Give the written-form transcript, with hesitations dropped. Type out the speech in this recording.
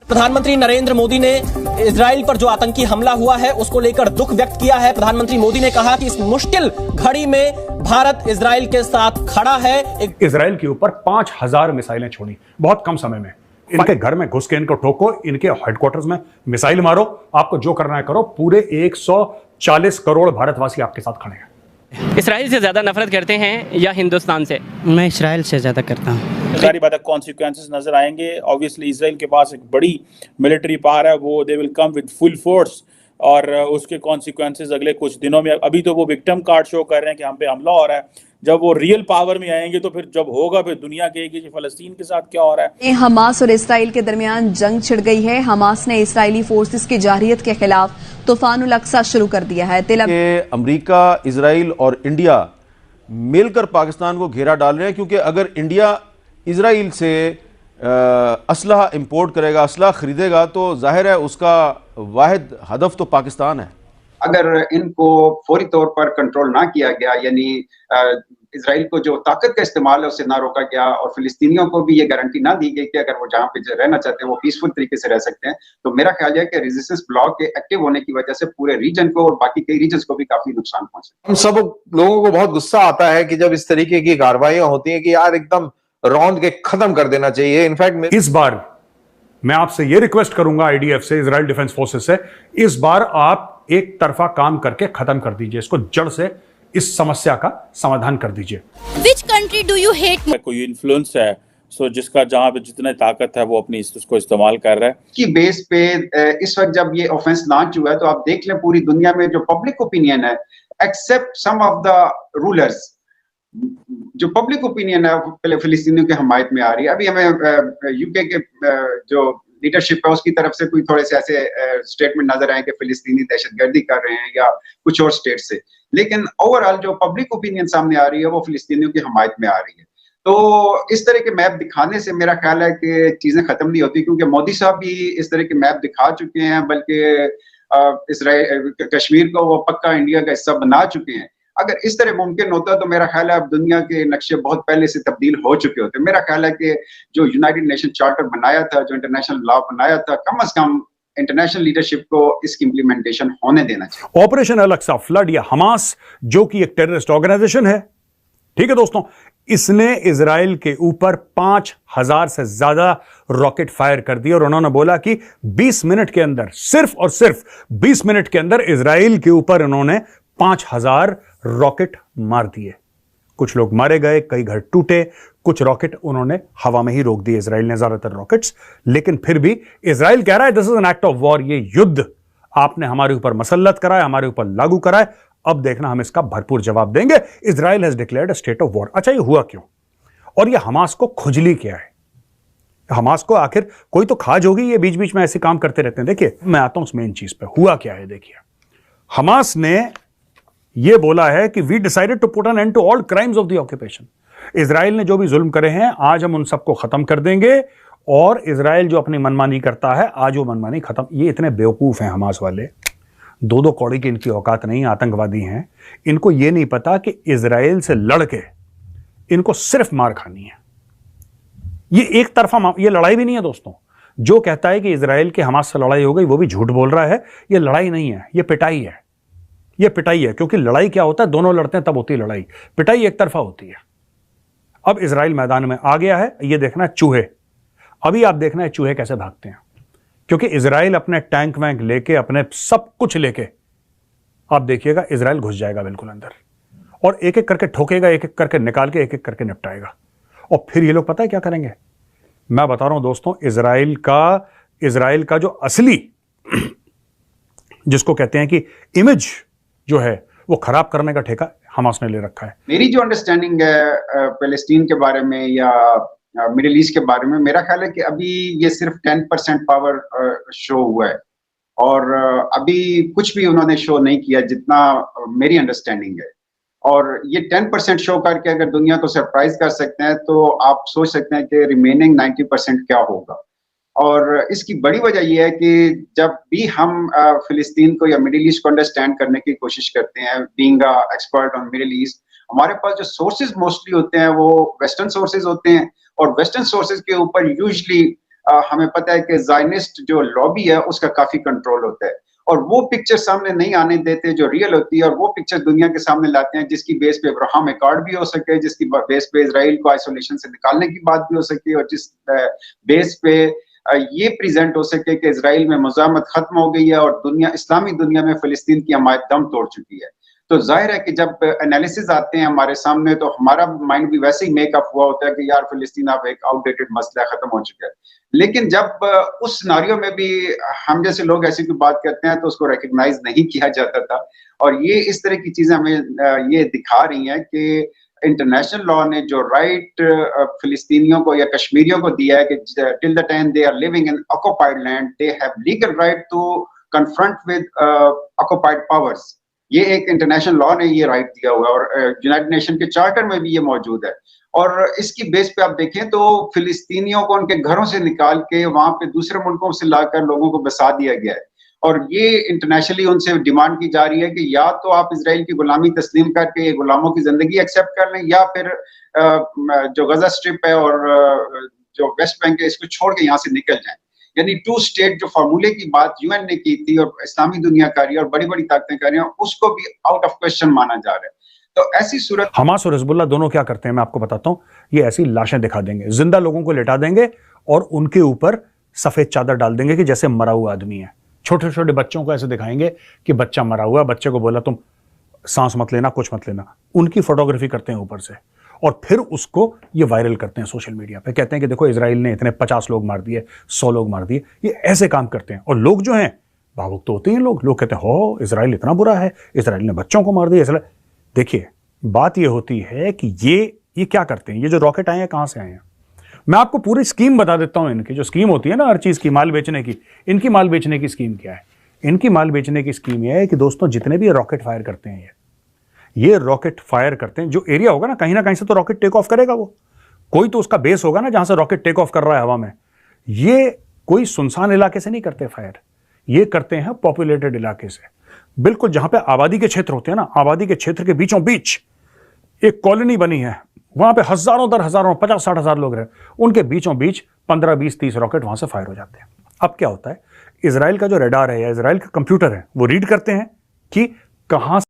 प्रधानमंत्री नरेंद्र मोदी ने इजराइल पर जो आतंकी हमला हुआ है उसको लेकर दुख व्यक्त किया है। प्रधानमंत्री मोदी ने कहा कि इस मुश्किल घड़ी में भारत इजराइल के साथ खड़ा है। इजराइल के ऊपर 5000 मिसाइलें छोड़ी बहुत कम समय में। इनके घर में घुस के इनको ठोको, इनके हेडक्वार्टर्स में मिसाइल मारो, आपको जो करना है करो। पूरे 140 करोड़ भारतवासी आपके साथ खड़े हैं। इजराइल से ज्यादा नफरत करते हैं या हिंदुस्तान से? मैं इजराइल से ज़्यादा करता हूँ। सारी बात कॉन्सिक्वेंसेस नजर आएंगे। ऑब्वियसली इजराइल के पास एक बड़ी मिलिट्री पावर है, वो they will come with full force, और उसके कॉन्सिक्वेंसेस अगले कुछ दिनों में। अभी तो वो विक्टिम कार्ड शो कर रहे हैं कि हम पे हमला हो रहा है। जब वो रियल पावर में आएंगे तो फिर जब होगा, फिर दुनिया कहेगी कि फलस्तीन के साथ क्या हो रहा है। हमास और इसराइल के दरमियान जंग छिड़ गई है। हमास ने इसराइली फोर्सेस की जारहियत के खिलाफ तूफानुल अक्सा शुरू कर दिया है। अमेरिका, इजराइल और इंडिया मिलकर पाकिस्तान को घेरा डाल रहे हैं, क्योंकि अगर इंडिया इजराइल से असलहा इंपोर्ट करेगा, असलहा खरीदेगा, तो जाहिर है उसका वाहिद हदफ तो पाकिस्तान है। अगर इनको फौरी तौर पर कंट्रोल ना किया गया, यानी इजराइल को जो ताकत का इस्तेमाल है उसे ना रोका गया, और फिलिस्तीनियों को भी ये गारंटी ना दी गई कि अगर वो जहाँ पे रहना चाहते हैं वो पीसफुल तरीके से रह सकते हैं, तो मेरा ख्याल है कि रेजिस्टेंस ब्लॉक के एक्टिव होने की वजह से पूरे रीजन को और बाकी कई रीजन को भी काफी नुकसान पहुंचा। हम सब लोगों को बहुत गुस्सा आता है कि जब इस तरीके की कार्रवाइयां होती हैं कि यार एकदम रौंद के खत्म कर देना चाहिए। इनफैक्ट इस बार मैं आपसे यह रिक्वेस्ट करूंगा, आईडीएफ से, इजराइल डिफेंस फोर्सेस से, इस बार आप एक तरफा काम करके खत्म कर दीजिए इसको, जड़ से इस समस्या का समाधान कर दीजिए। Which country do you hate? कोई इन्फ्लुएंस है, सो जिसका जहां पे जितने ताकत है वो अपनी उसको इस्तेमाल कर रहा है। की बेस पे इस वक्त जब ये ऑफेंस लॉन्च हुआ है, तो आप देख लें पूरी दुनिया में जो पब्लिक ओपिनियन है, except some of the rulers, जो पब्लिक ओपिनियन है पहले फिलिस्तीनियों की हमायत में आ रही है। अभी हमें यूके के जो लीडरशिप है उसकी तरफ से कोई थोड़े से ऐसे स्टेटमेंट नजर आए कि फिलिस्तीनी दहशतगर्दी कर रहे हैं या कुछ और स्टेट से, लेकिन ओवरऑल जो पब्लिक ओपिनियन सामने आ रही है वो फिलिस्तीनियों की हमायत में आ रही है। तो इस तरह के मैप दिखाने से मेरा ख्याल है कि चीजें खत्म नहीं होती, क्योंकि मोदी साहब भी इस तरह के मैप दिखा चुके हैं, बल्कि इसराइल कश्मीर को वो पक्का इंडिया का हिस्सा बना चुके हैं। अगर इस तरह मुमकिन होता तो मेरा ख्याल है अब दुनिया के नक्शे बहुत पहले से तब्दील हो चुके होते। मेरा ख्याल है कि जो यूनाइटेड नेशन चार्टर बनाया था, जो इंटरनेशनल लॉ बनाया था, कम से कम इंटरनेशनल लीडरशिप को इसकी इंप्लीमेंटेशन होने देना चाहिए। ऑपरेशन अल-अक्सा फ्लड या हमास, जो कि एक टेररिस्ट ऑर्गेनाइजेशन है, ठीक है दोस्तों, इसने इजराइल के ऊपर 5000 से ज्यादा रॉकेट फायर कर दिए, और उन्होंने बोला कि 20 मिनट के अंदर, सिर्फ और सिर्फ 20 मिनट के अंदर इजराइल के ऊपर इन्होंने 5000 रॉकेट मार दिए। कुछ लोग मारे गए, कई घर टूटे, कुछ रॉकेट उन्होंने हवा में ही रोक दिए इजराइल ने, ज्यादातर रॉकेट्स। लेकिन फिर भी इजराइल कह रहा है this is an act of war, ये युद्ध आपने हमारे ऊपर मसल्लत करा है, हमारे ऊपर लागू करा है, अब देखना हम इसका भरपूर जवाब देंगे। Israel has declared a state of war. अच्छा, ये हुआ क्यों, और ये हमास को खुजली क्या है? हमास को आखिर कोई तो खाज होगी, ये बीच बीच में ऐसे काम करते रहते हैं। देखिए, मैं आता हूं उस मेन चीज पे, हुआ क्या है। देखिए, हमास ने यह बोला है कि we decided to put an end to all crimes of the occupation. Israel ने जो भी जुल्म करे हैं, आज हम उन सबको खत्म कर देंगे, और इजराइल जो अपनी मनमानी करता है, आज वो मनमानी खत्म। ये इतने बेवकूफ हैं हमास वाले, दो कौड़ी की इनकी औकात नहीं, आतंकवादी हैं। इनको यह नहीं पता कि इजराइल से लड़के इनको सिर्फ मार खानी है। ये एक तरफा ये लड़ाई भी नहीं है दोस्तों। जो कहता है कि इजराइल के हमास से लड़ाई हो गई, वो भी झूठ बोल रहा है। ये लड़ाई नहीं है, ये पिटाई है। ये पिटाई है, क्योंकि लड़ाई क्या होता है, दोनों लड़ते हैं तब होती है लड़ाई। पिटाई एक तरफा होती है। अब इजराइल मैदान में आ गया है, ये देखना है चूहे। अभी आप देखना है चूहे कैसे भागते हैं, क्योंकि इजराइल अपने टैंक वैंक लेके, अपने सब कुछ लेके, आप देखिएगा इजराइल घुस जाएगा बिल्कुल अंदर, और एक एक करके ठोकेगा, एक एक करके निकाल के, एक एक करके निपटाएगा। और फिर ये लोग पता है क्या करेंगे? मैं बता रहा हूं दोस्तों, इजराइल का जो असली जिसको कहते हैं कि इमेज जो है, वो खराब करने का ठेका हमास ने ले रखा है। मेरी जो अंडरस्टैंडिंग है पैलेस्टीन के बारे में या मिडिल ईस्ट के बारे में, मेरा ख्याल है कि अभी ये सिर्फ 10% पावर शो हुआ है, और अभी कुछ भी उन्होंने शो नहीं किया, जितना मेरी अंडरस्टैंडिंग है। और ये 10% शो करके अगर दुनिया को सरप्राइज कर सकते हैं, तो आप सोच सकते हैं कि रिमेनिंग 90% क्या होगा। और इसकी बड़ी वजह यह है कि जब भी हम फिलिस्तीन को या मिडिल ईस्ट को अंडरस्टैंड करने की कोशिश करते हैं, being expert on middle east, हमारे पास जो सोर्सेज मोस्टली होते हैं वो वेस्टर्न सोर्सेज होते हैं, और वेस्टर्न सोर्सेज के ऊपर यूजुअली हमें पता है कि ज़ायनिस्ट जो लॉबी है उसका काफी कंट्रोल होता है, और वो पिक्चर सामने नहीं आने देते जो रियल होती है, और वो पिक्चर दुनिया के सामने लाते हैं जिसकी बेस पे अब्राहम अकॉर्ड भी हो सके, जिसकी बेस पे इजराइल को आइसोलेशन से निकालने की बात भी हो सके, और जिस बेस पे ये प्रेजेंट हो सके कि इजराइल में मुज़ाहमत खत्म हो गई है और दुनिया, इस्लामी दुनिया में फिलिस्तीन की हमायत दम तोड़ चुकी है। तो जाहिर है कि जब एनालिसिस आते हैं हमारे सामने तो हमारा माइंड भी वैसे ही मेकअप हुआ होता है कि यार फिलिस्तीन अब एक आउटडेटेड मसला खत्म हो चुका है। लेकिन जब उस सिनारियो में भी हम जैसे लोग ऐसी कोई बात करते हैं तो उसको रिकग्नाइज नहीं किया जाता था, और ये इस तरह की चीजें हमें ये दिखा रही हैं कि इंटरनेशनल लॉ ने जो राइट फिलिस्तीनियों को या कश्मीरियों को दिया है कि till the time they are living in occupied land they have legal right to confront with occupied powers, ये एक इंटरनेशनल लॉ ने ये राइट दिया हुआ है, और यूनाइटेड नेशन के चार्टर में भी ये मौजूद है। और इसकी बेस पे आप देखें तो फिलिस्तीनियों को उनके घरों से निकाल के वहां पे दूसरे मुल्कों से लाकर लोगों को बसा दिया गया है, और ये इंटरनेशनली उनसे डिमांड की जा रही है कि या तो आप इजराइल की गुलामी तस्लीम करके गुलामों की जिंदगी एक्सेप्ट कर लें, या फिर जो गजा स्ट्रिप है और जो वेस्ट बैंक है इसको छोड़ के यहाँ से निकल जाएं। यानी टू स्टेट जो फार्मूले की बात यूएन ने की थी और इस्लामी दुनिया कर रही है और बड़ी बड़ी ताकतें कर रही हैं, उसको भी आउट ऑफ क्वेश्चन माना जा रहा है। तो ऐसी सूरत हमास और हिजबुल्ला दोनों क्या करते हैं मैं आपको बताता हूं, ये ऐसी लाशें दिखा देंगे, जिंदा लोगों को लेटा देंगे और उनके ऊपर सफेद चादर डाल देंगे कि जैसे मरा हुआ आदमी है। छोटे छोटे बच्चों को ऐसे दिखाएंगे कि बच्चा मरा हुआ, बच्चे को बोला तुम सांस मत लेना, कुछ मत लेना, उनकी फोटोग्राफी करते हैं ऊपर से, और फिर उसको ये वायरल करते हैं सोशल मीडिया पे, कहते हैं कि देखो इजराइल ने इतने 50 लोग मार दिए, 100 लोग मार दिए। ये ऐसे काम करते हैं, और लोग जो हैं भावुक तो होते हैं, लोग कहते हैं हो इजराइल इतना बुरा है, इजराइल ने बच्चों को मार दिया। देखिए बात ये होती है कि ये क्या करते हैं, ये जो रॉकेट आए हैं कहां से आए हैं, मैं आपको पूरी स्कीम बता देता हूं। इनकी जो स्कीम होती है ना हर चीज की, माल बेचने की, इनकी माल बेचने की स्कीम क्या है? इनकी माल बेचने की स्कीम यह है कि दोस्तों जितने भी रॉकेट फायर करते हैं, ये रॉकेट फायर करते हैं, जो एरिया होगा ना कहीं से तो रॉकेट टेक ऑफ करेगा, वो कोई तो उसका बेस होगा ना जहां से रॉकेट टेक ऑफ कर रहा है हवा में। ये कोई सुनसान इलाके से नहीं करते फायर, ये करते हैं पॉपुलेटेड इलाके से, बिल्कुल जहां पे आबादी के क्षेत्र होते हैं ना, आबादी के क्षेत्र के बीचों बीच एक कॉलोनी बनी है, वहां पे हजारों दर हजारों 50-60 हजार लोग रहे, उनके बीचों बीच 15, 20, 30 रॉकेट वहां से फायर हो जाते हैं। अब क्या होता है, इजराइल का जो रडार है या इजराइल का कंप्यूटर है वो रीड करते हैं कि कहां